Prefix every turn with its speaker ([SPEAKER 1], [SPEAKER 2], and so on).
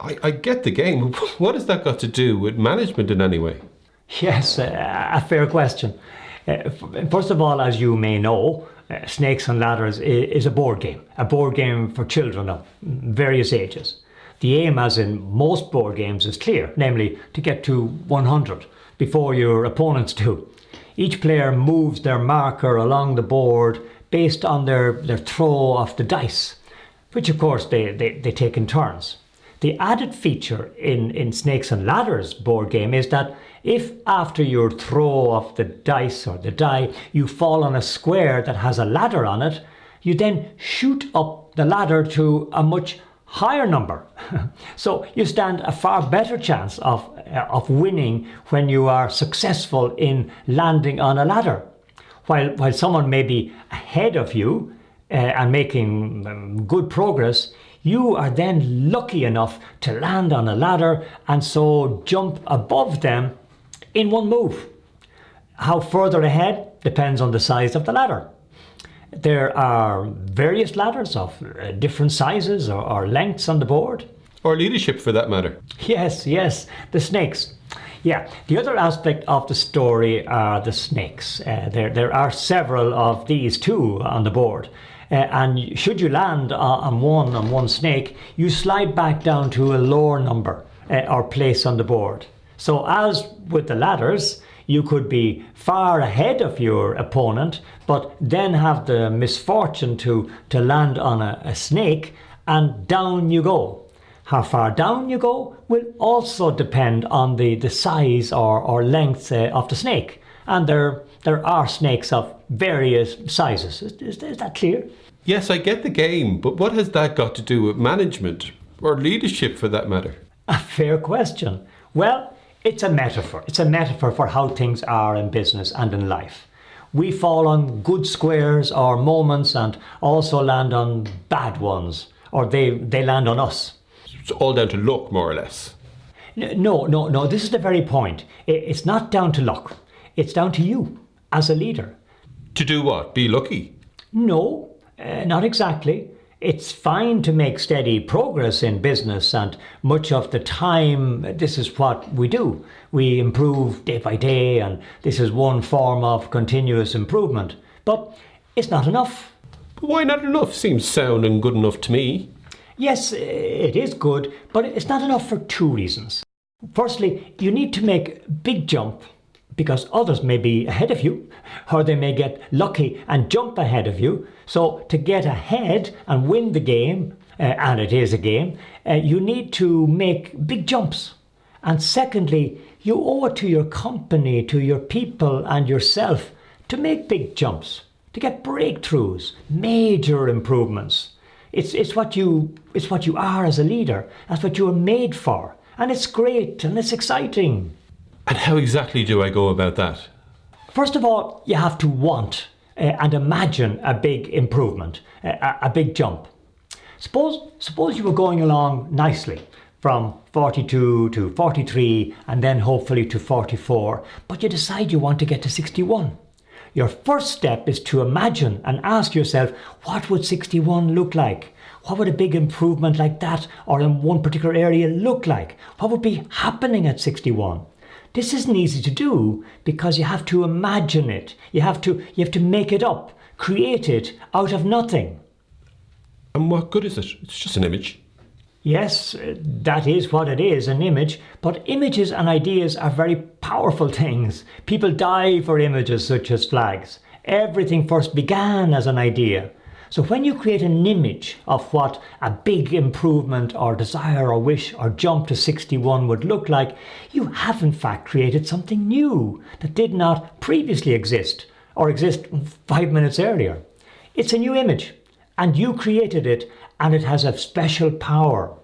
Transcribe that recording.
[SPEAKER 1] I get the game. What has that got to do with management in any way?
[SPEAKER 2] Yes, a fair question. First of all, as you may know, Snakes and Ladders is a board game for children of various ages. The aim, as in most board games, is clear, namely to get to 100 before your opponents do. Each player moves their marker along the board based on their throw of the dice, which of course they take in turns. The added feature in Snakes and Ladders board game is that if after your throw of the dice or the die you fall on a square that has a ladder on it, you then shoot up the ladder to a much higher number. So you stand a far better chance of winning when you are successful in landing on a ladder. While someone may be ahead of you and making good progress, you are then lucky enough to land on a ladder and so jump above them in one move. How further ahead depends on the size of the ladder. There are various ladders of different sizes or lengths on the board.
[SPEAKER 1] Or leadership, for that matter.
[SPEAKER 2] Yes, the snakes. Yeah, the other aspect of the story are the snakes. There are several of these too on the board. And should you land on one snake, you slide back down to a lower number or place on the board. So as with the ladders, you could be far ahead of your opponent, but then have the misfortune to land on a snake, and down you go. How far down you go will also depend on the size or length of the snake. And there are snakes of various sizes. Is that clear?
[SPEAKER 1] Yes, I get the game, but what has that got to do with management? Or leadership, for that matter?
[SPEAKER 2] A fair question. Well, it's a metaphor. It's a metaphor for how things are in business and in life. We fall on good squares or moments and also land on bad ones, or they land on us.
[SPEAKER 1] It's all down to luck, more or less.
[SPEAKER 2] No, this is the very point. It's not down to luck. It's down to you as a leader.
[SPEAKER 1] To do what? Be lucky?
[SPEAKER 2] No, not exactly. It's fine to make steady progress in business, and much of the time this is what we do. We improve day by day, and this is one form of continuous improvement. But it's not enough.
[SPEAKER 1] But why not enough? Seems sound and good enough to me.
[SPEAKER 2] Yes, it is good, but it's not enough for two reasons. Firstly, you need to make a big jump because others may be ahead of you, or they may get lucky and jump ahead of you. So to get ahead and win the game, and it is a game, you need to make big jumps. And secondly, you owe it to your company, to your people and yourself to make big jumps, to get breakthroughs, major improvements. It's what you are as a leader. That's what you are made for. And it's great and it's exciting.
[SPEAKER 1] And how exactly do I go about that?
[SPEAKER 2] First of all, you have to want and imagine a big improvement, a big jump. Suppose you were going along nicely from 42 to 43 and then hopefully to 44, but you decide you want to get to 61. Your first step is to imagine and ask yourself, what would 61 look like? What would a big improvement like that or in one particular area look like? What would be happening at 61? This isn't easy to do because you have to imagine it. You have to make it up, create it out of nothing.
[SPEAKER 1] And what good is it? It's just an image.
[SPEAKER 2] Yes, that is what it is, an image. But images and ideas are very powerful things. People die for images such as flags. Everything first began as an idea. So when you create an image of what a big improvement or desire or wish or jump to 61 would look like, you have in fact created something new that did not previously exist or exist 5 minutes earlier. It's a new image and you created it, and it has a special power.